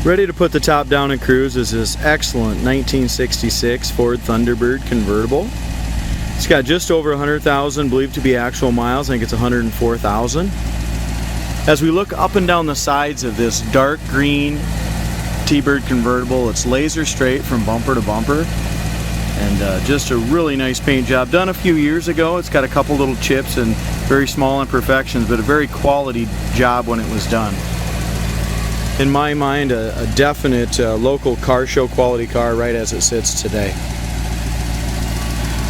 Ready to put the top down and cruise is this excellent 1966 Ford Thunderbird Convertible. It's got just over 100,000 believed to be actual miles. I think it's 104,000. As we look up and down the sides of this dark green T-Bird convertible, it's laser straight from bumper to bumper, and just a really nice paint job done a few years ago. It's got a couple little chips and very small imperfections, but a very quality job when it was done. In my mind, a definite local car show quality car right as it sits today.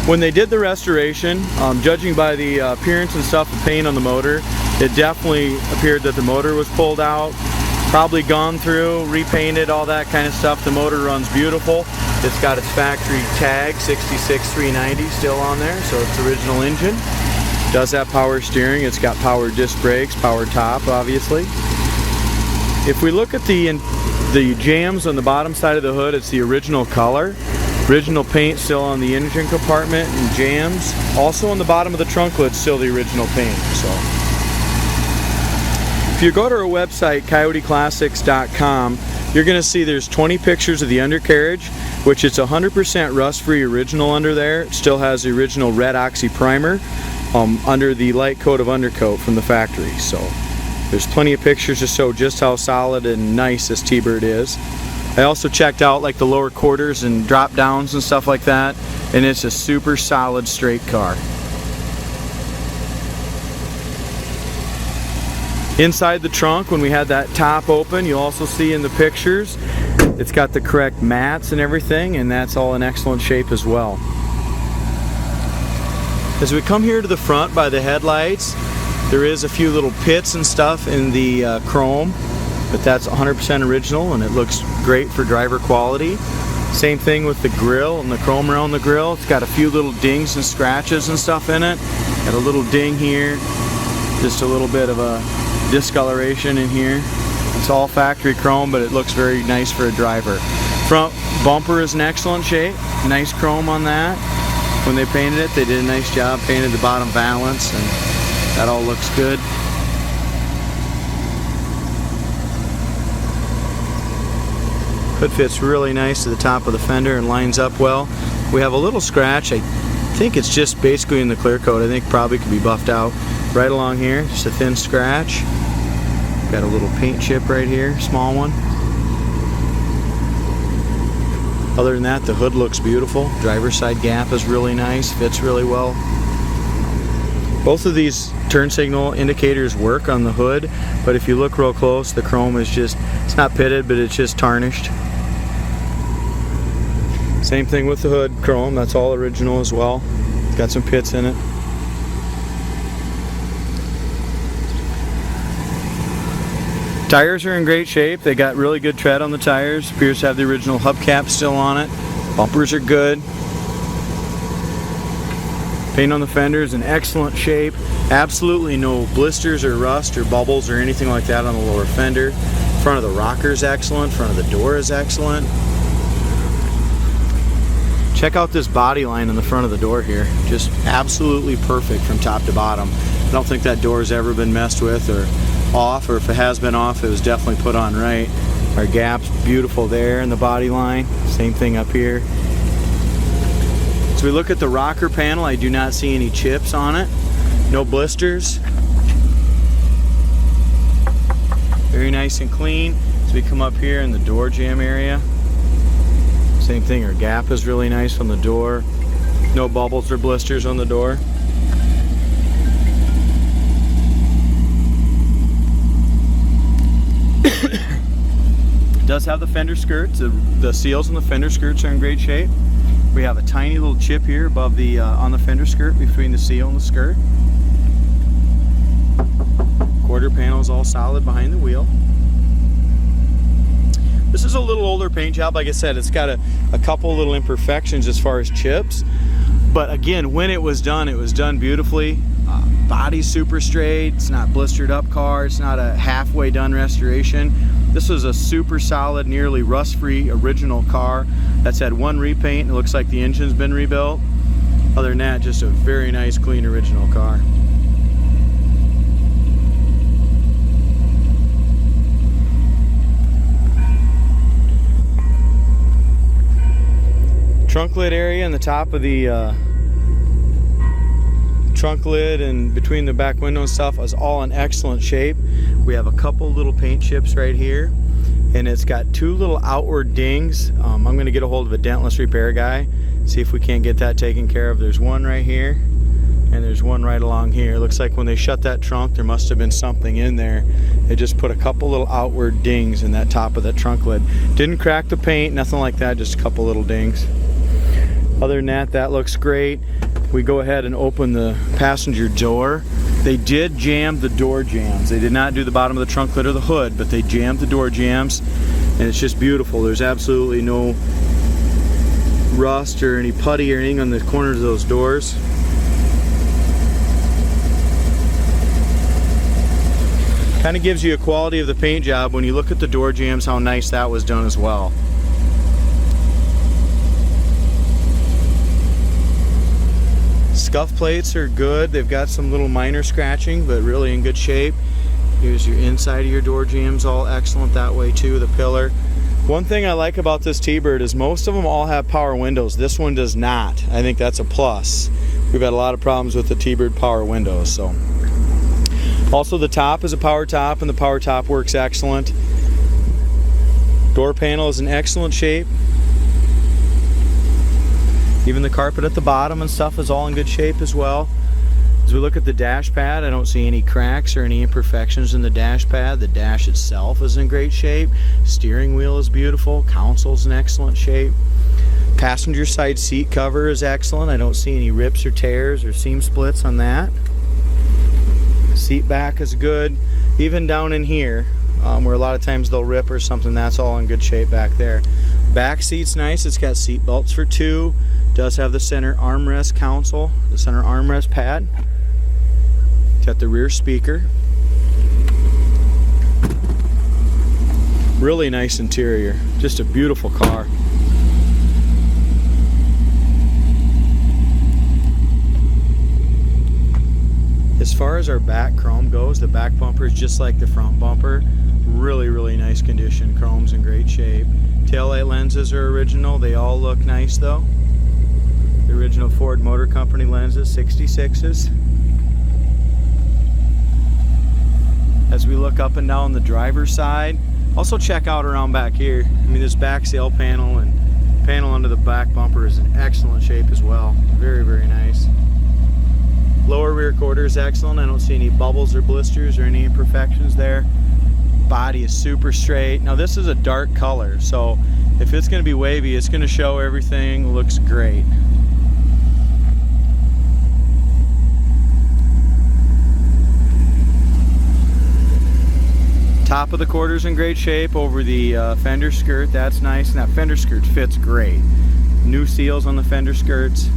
When they did the restoration, judging by the appearance and stuff of paint on the motor, it definitely appeared that the motor was pulled out, probably gone through, repainted, all that kind of stuff. The motor runs beautiful. It's got its factory tag, 66390, still on there, so it's the original engine. It does have power steering. It's got power disc brakes, power top, obviously. If we look at the jams on the bottom side of the hood, it's the original color. Original paint still on the engine compartment and jams. Also on the bottom of the trunk lid, still the original paint. So, if you go to our website, coyoteclassics.com, you're going to see there's 20 pictures of the undercarriage, which it's 100% rust-free original under there. It still has the original red oxy primer under the light coat of undercoat from the factory. So, there's plenty of pictures to show just how solid and nice this T-Bird is. I also checked out like the lower quarters and drop downs and stuff like that, and it's a super solid straight car. Inside the trunk, when we had that top open, you'll also see in the pictures it's got the correct mats and everything, and that's all in excellent shape as well. As we come here to the front by the headlights, there is a few little pits and stuff in the chrome, but that's 100% original and it looks great for driver quality. Same thing with the grill and the chrome around the grill. It's got a few little dings and scratches and stuff in it. Got a little ding here, just a little bit of a discoloration in here. It's all factory chrome, but it looks very nice for a driver. Front bumper is in excellent shape. Nice chrome on that. When they painted it, they did a nice job, painted the bottom valance, and that all looks good. Hood fits really nice to the top of the fender and lines up well. We have a little scratch. I think it's just basically in the clear coat. I think probably could be buffed out right along here. Just a thin scratch. Got a little paint chip right here, small one. Other than that, the hood looks beautiful. Driver's side gap is really nice, fits really well. Both of these turn signal indicators work on the hood, but if you look real close, the chrome is just, it's not pitted, but it's just tarnished. Same thing with the hood chrome, that's all original as well. Got some pits in it. Tires are in great shape. They got really good tread on the tires. Appears to have the original hubcap still on it. Bumpers are good. Paint on the fender is in excellent shape. Absolutely no blisters or rust or bubbles or anything like that on the lower fender. Front of the rocker is excellent. Front of the door is excellent. Check out this body line on the front of the door here. Just absolutely perfect from top to bottom. I don't think that door has ever been messed with or off, or if it has been off, it was definitely put on right. Our gap's beautiful there in the body line. Same thing up here. As we look at the rocker panel, I do not see any chips on it. No blisters. Very nice and clean. As we come up here in the door jamb area, same thing, our gap is really nice on the door. No bubbles or blisters on the door. It does have the fender skirts. The seals on the fender skirts are in great shape. We have a tiny little chip here above the on the fender skirt between the seal and the skirt. Quarter panel is all solid behind the wheel. This is a little older paint job. Like I said, it's got a couple little imperfections as far as chips. But again, when it was done beautifully. Body's super straight. It's not blistered up car. It's not a halfway done restoration. This is a super solid, nearly rust-free original car that's had one repaint. It looks like the engine's been rebuilt. Other than that, just a very nice, clean original car. Trunk lid area and the top of the trunk lid and between the back window and stuff is all in excellent shape. We have a couple little paint chips right here, and it's got two little outward dings. I'm going to get a hold of a dentless repair guy, see if we can't get that taken care of. There's one right here and there's one right along here. Looks like when they shut that trunk there must have been something in there. They just put a couple little outward dings in that top of that trunk lid. Didn't crack the paint, nothing like that, just a couple little dings. Other than that, that looks great. We go ahead and open the passenger door. They did jam the door jams. They did not do the bottom of the trunk lid or the hood, but they jammed the door jams, and it's just beautiful. There's absolutely no rust or any putty or anything on the corners of those doors. Kind of gives you a quality of the paint job when you look at the door jams, how nice that was done as well. Scuff plates are good. They've got some little minor scratching, but really in good shape. Here's your inside of your door jams, all excellent that way too, the pillar. One thing I like about this T-Bird is most of them all have power windows. This one does not. I think that's a plus. We've had a lot of problems with the T-Bird power windows. So, also the top is a power top, and the power top works excellent. Door panel is in excellent shape. Even the carpet at the bottom and stuff is all in good shape as well. As we look at the dash pad, I don't see any cracks or any imperfections in the dash pad. The dash itself is in great shape. Steering wheel is beautiful. Console's in excellent shape. Passenger side seat cover is excellent. I don't see any rips or tears or seam splits on that. Seat back is good. Even down in here, where a lot of times they'll rip or something, that's all in good shape back there. Back seat's nice. It's got seat belts for two. Does have the center armrest console, the center armrest pad. Got the rear speaker. Really nice interior. Just a beautiful car. As far as our back chrome goes, the back bumper is just like the front bumper. Really, really nice condition. Chrome's in great shape. Taillight lenses are original. They all look nice though. The original Ford Motor Company lenses, 66s. As we look up and down the driver's side, also check out around back here. I mean, this back sail panel and panel under the back bumper is in excellent shape as well. Very, very nice. Lower rear quarter is excellent. I don't see any bubbles or blisters or any imperfections there. Body is super straight. Now this is a dark color, so if it's going to be wavy, it's going to show everything. Looks great. Top of the quarter's in great shape. Over the fender skirt, that's nice, and that fender skirt fits great. New seals on the fender skirts.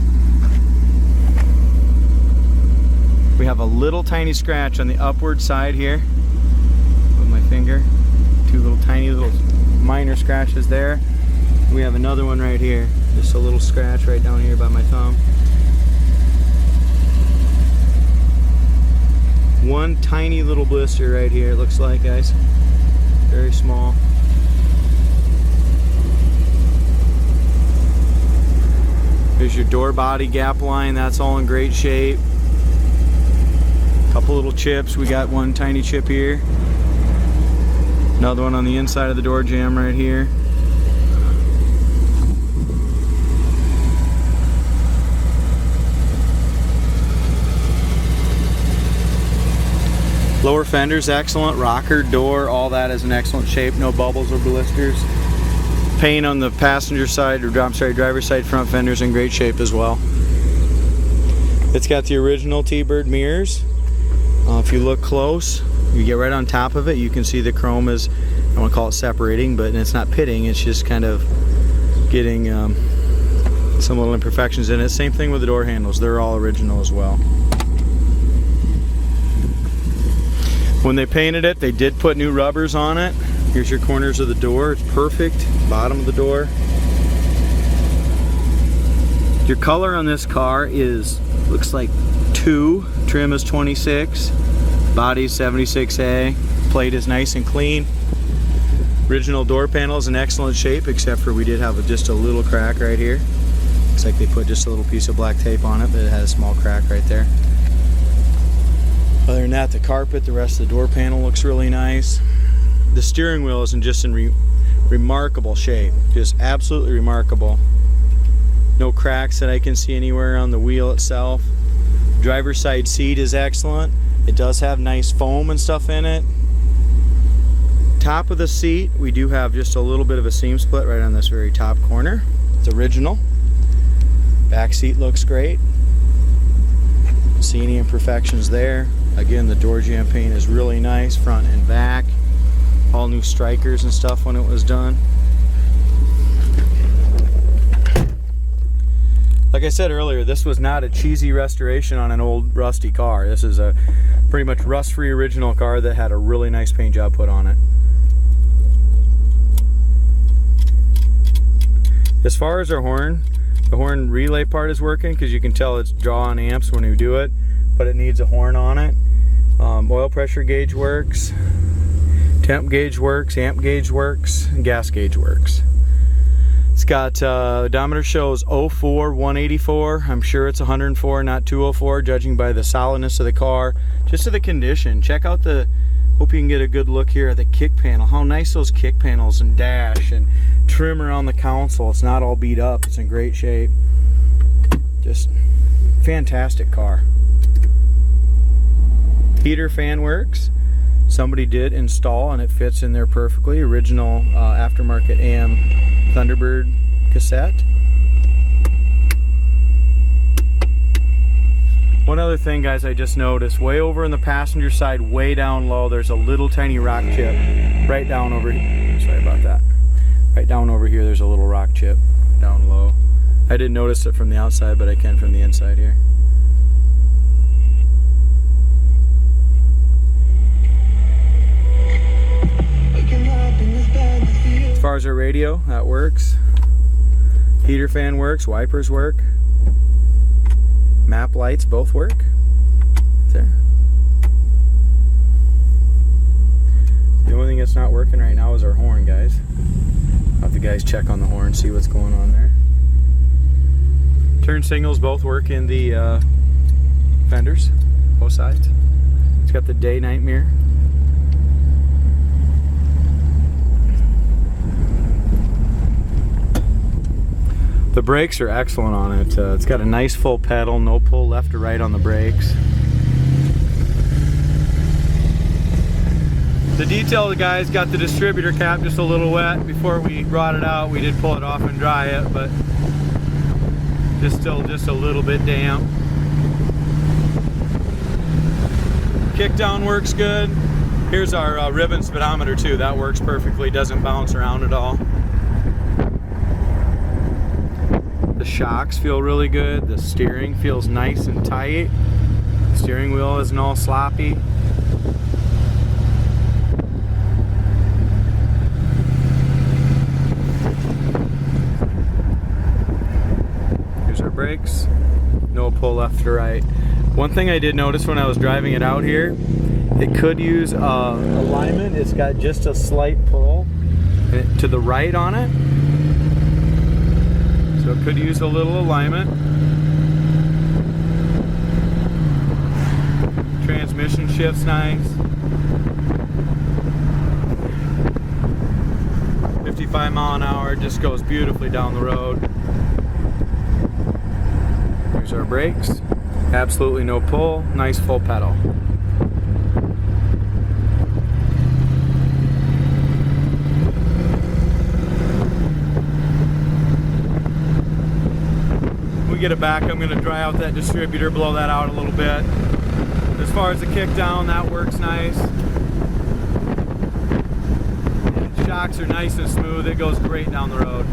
We have a little tiny scratch on the upward side here with my finger. Two little tiny little minor scratches there. We have another one right here. Just a little scratch right down here by my thumb. One tiny little blister right here, it looks like, guys. Very small. There's your door body gap line, that's all in great shape. Couple little chips, we got one tiny chip here. Another one on the inside of the door jamb right here. Lower fender's excellent, rocker, door, all that is in excellent shape, no bubbles or blisters. Paint on the passenger side, or I'm sorry, driver's side front fender's in great shape as well. It's got the original T-Bird mirrors. If you look close, you get right on top of it, you can see the chrome is, I don't want to call it separating, but it's not pitting, it's just kind of getting some little imperfections in it. Same thing with the door handles, they're all original as well. When they painted it, they did put new rubbers on it. Here's your corners of the door, it's perfect. Bottom of the door. Your color on this car is, looks like 2, trim is 26, body is 76A, plate is nice and clean. Original door panel is in excellent shape, except for we did have just a little crack right here. Looks like they put just a little piece of black tape on it, but it has a small crack right there. Other than that, the carpet, the rest of the door panel looks really nice. The steering wheel is just in remarkable shape, just absolutely remarkable. No cracks that I can see anywhere on the wheel itself. Driver's side seat is excellent. It does have nice foam and stuff in it. Top of the seat, we do have just a little bit of a seam split right on this very top corner. It's original. Back seat looks great. See any imperfections there. Again, the door jamb paint is really nice, front and back. All new strikers and stuff when it was done. Like I said earlier, this was not a cheesy restoration on an old rusty car. This is a pretty much rust-free original car that had a really nice paint job put on it. As far as our horn, the horn relay part is working because you can tell it's drawing amps when you do it, but it needs a horn on it. Oil pressure gauge works, temp gauge works, amp gauge works, and gas gauge works. It's got odometer shows 04, 184. I'm sure it's 104, not 204, judging by the solidness of the car. Just to the condition. Check out the, hope you can get a good look here at the kick panel. How nice those kick panels and dash and trim around the console. It's not all beat up. It's in great shape. Just fantastic car. Heater fan works. Somebody did install and it fits in there perfectly. Original aftermarket AM Thunderbird cassette. One other thing, guys, I just noticed, way over in the passenger side, way down low, there's a little tiny rock chip right down over here. Sorry about that. Right down over here, there's a little rock chip down low. I didn't notice it from the outside, but I can from the inside here. As far as our radio, that works. Heater fan works, wipers work. Map lights both work. There. The only thing that's not working right now is our horn, guys. I'll have the guys check on the horn, see what's going on there. Turn signals both work in the fenders, both sides. It's got the day-night mirror. The brakes are excellent on it. It's got a nice full pedal, no pull left or right on the brakes. The detail, the guys got the distributor cap just a little wet before we brought it out. We did pull it off and dry it, but just still just a little bit damp. Kickdown works good. Here's our ribbon speedometer too. That works perfectly, doesn't bounce around at all. The shocks feel really good. The steering feels nice and tight. The steering wheel isn't all sloppy. Here's our brakes. No pull left or right. One thing I did notice when I was driving it out here, it could use alignment. It's got just a slight pull to the right on it. So it could use a little alignment. Transmission shift's nice. 55 mile an hour, just goes beautifully down the road. Here's our brakes. Absolutely no pull, nice full pedal. Get it back, I'm going to dry out that distributor, blow that out a little bit. As far as the kick down, that works nice. Shocks are nice and smooth, it goes great down the road.